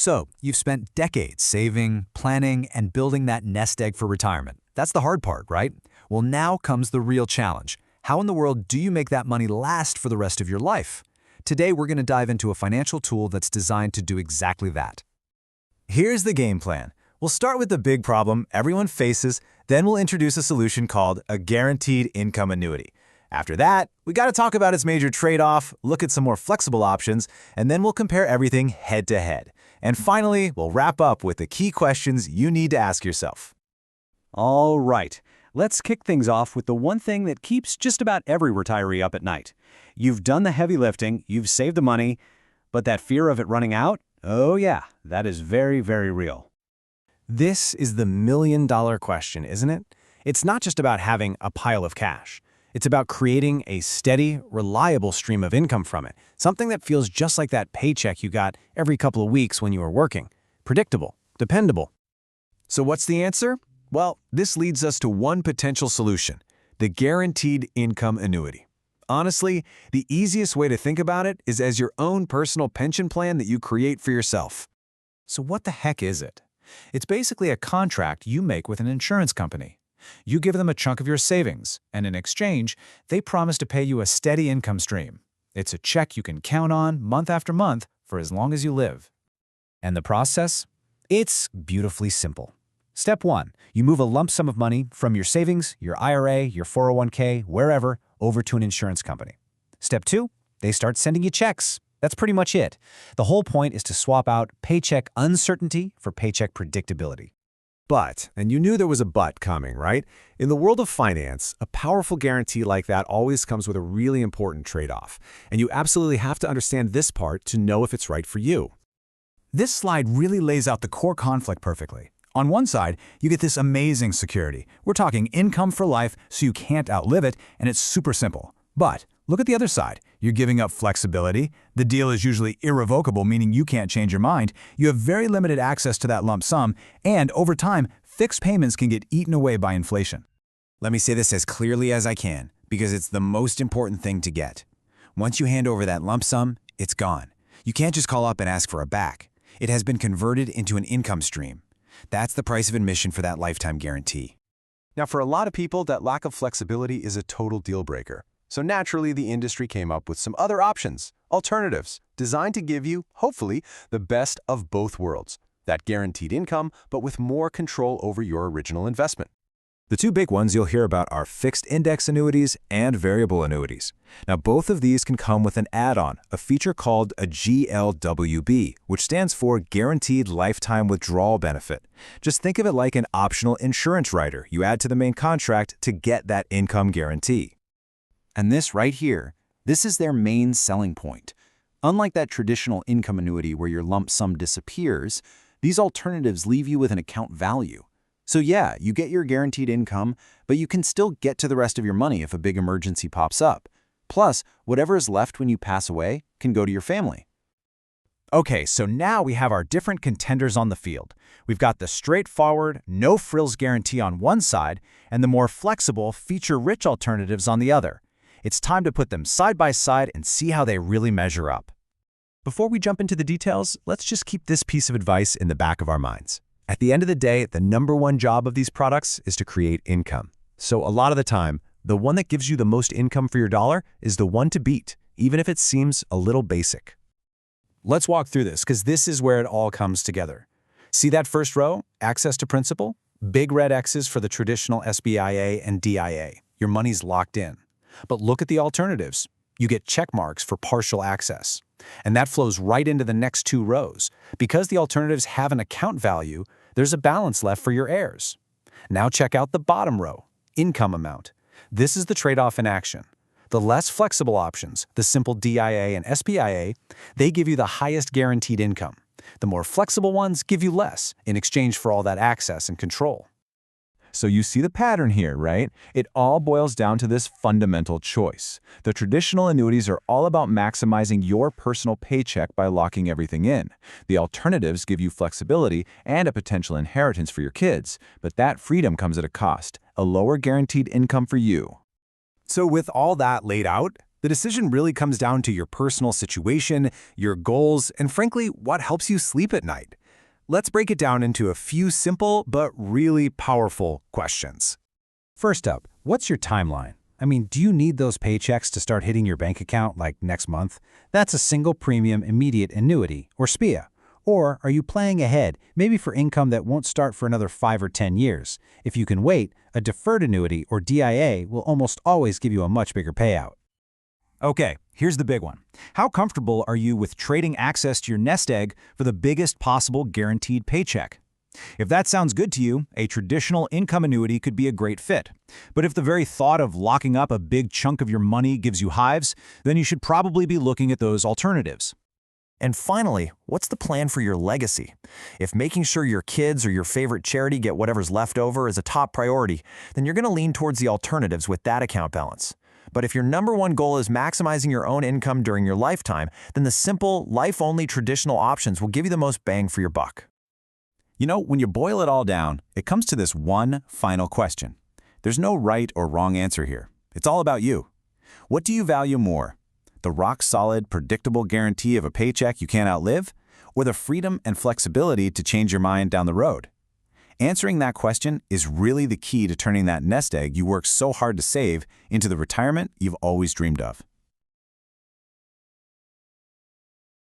So, you've spent decades saving, planning, and building that nest egg for retirement. That's the hard part, right? Well, now comes the real challenge. How in the world do you make that money last for the rest of your life? Today, we're going to dive into a financial tool that's designed to do exactly that. Here's the game plan. We'll start with the big problem everyone faces, then we'll introduce a solution called a guaranteed income annuity. After that, we got to talk about its major trade-off, look at some more flexible options, and then we'll compare everything head to head. And finally, we'll wrap up with the key questions you need to ask yourself. All right, let's kick things off with the one thing that keeps just about every retiree up at night. You've done the heavy lifting, you've saved the money, but that fear of it running out? Oh yeah, that is very, very real. This is the million-dollar question, isn't it? It's not just about having a pile of cash. It's about creating a steady, reliable stream of income from it, something that feels just like that paycheck you got every couple of weeks when you were working. Predictable, dependable. So what's the answer? Well, this leads us to one potential solution, the guaranteed income annuity. Honestly, the easiest way to think about it is as your own personal pension plan that you create for yourself. So what the heck is it? It's basically a contract you make with an insurance company. You give them a chunk of your savings, and in exchange, they promise to pay you a steady income stream. It's a check you can count on month after month for as long as you live. And the process? It's beautifully simple. Step 1, you move a lump sum of money from your savings, your IRA, your 401k, wherever, over to an insurance company. Step 2, they start sending you checks. That's pretty much it. The whole point is to swap out paycheck uncertainty for paycheck predictability. But, and you knew there was a but coming, right? In the world of finance, a powerful guarantee like that always comes with a really important trade-off. And you absolutely have to understand this part to know if it's right for you. This slide really lays out the core conflict perfectly. On one side, you get this amazing security. We're talking income for life, so you can't outlive it, and it's super simple. But look at the other side. You're giving up flexibility. The deal is usually irrevocable, meaning you can't change your mind. You have very limited access to that lump sum, and over time, fixed payments can get eaten away by inflation. Let me say this as clearly as I can, because it's the most important thing to get. Once you hand over that lump sum, it's gone. You can't just call up and ask for it back. It has been converted into an income stream. That's the price of admission for that lifetime guarantee. Now, for a lot of people, that lack of flexibility is a total deal breaker. So naturally, the industry came up with some other options, alternatives, designed to give you, hopefully, the best of both worlds. That guaranteed income, but with more control over your original investment. The two big ones you'll hear about are fixed index annuities and variable annuities. Now, both of these can come with an add-on, a feature called a GLWB, which stands for Guaranteed Lifetime Withdrawal Benefit. Just think of it like an optional insurance rider you add to the main contract to get that income guarantee. And this right here, this is their main selling point. Unlike that traditional income annuity where your lump sum disappears, these alternatives leave you with an account value. So yeah, you get your guaranteed income, but you can still get to the rest of your money if a big emergency pops up. Plus, whatever is left when you pass away can go to your family. Okay, so now we have our different contenders on the field. We've got the straightforward, no-frills guarantee on one side and the more flexible, feature-rich alternatives on the other. It's time to put them side by side and see how they really measure up. Before we jump into the details, let's just keep this piece of advice in the back of our minds. At the end of the day, the #1 job of these products is to create income. So a lot of the time, the one that gives you the most income for your dollar is the one to beat, even if it seems a little basic. Let's walk through this, because this is where it all comes together. See that first row, access to principal? Big red X's for the traditional SPIA and DIA. Your money's locked in. But look at the alternatives. You get check marks for partial access. And that flows right into the next two rows. Because the alternatives have an account value, there's a balance left for your heirs. Now check out the bottom row, income amount. This is the trade-off in action. The less flexible options, the simple DIA and SPIA, they give you the highest guaranteed income. The more flexible ones give you less in exchange for all that access and control. So you see the pattern here, right? It all boils down to this fundamental choice. The traditional annuities are all about maximizing your personal paycheck by locking everything in. The alternatives give you flexibility and a potential inheritance for your kids, but that freedom comes at a cost, a lower guaranteed income for you. So with all that laid out, The decision really comes down to your personal situation, your goals, and frankly, what helps you sleep at night. Let's break it down into a few simple but really powerful questions. First up, what's your timeline? I mean, do you need those paychecks to start hitting your bank account like next month? That's a single premium immediate annuity, or SPIA. Or are you planning ahead, maybe for income that won't start for another 5 or 10 years? If you can wait, a deferred annuity, or DIA, will almost always give you a much bigger payout. Okay, here's the big one. How comfortable are you with trading access to your nest egg for the biggest possible guaranteed paycheck? If that sounds good to you, a traditional income annuity could be a great fit. But if the very thought of locking up a big chunk of your money gives you hives, then you should probably be looking at those alternatives. And finally, what's the plan for your legacy? If making sure your kids or your favorite charity get whatever's left over is a top priority, then you're going to lean towards the alternatives with that account balance. But if your number one goal is maximizing your own income during your lifetime, then the simple, life-only traditional options will give you the most bang for your buck. You know, when you boil it all down, it comes to this one final question. There's no right or wrong answer here. It's all about you. What do you value more? The rock-solid, predictable guarantee of a paycheck you can't outlive, or the freedom and flexibility to change your mind down the road? Answering that question is really the key to turning that nest egg you worked so hard to save into the retirement you've always dreamed of.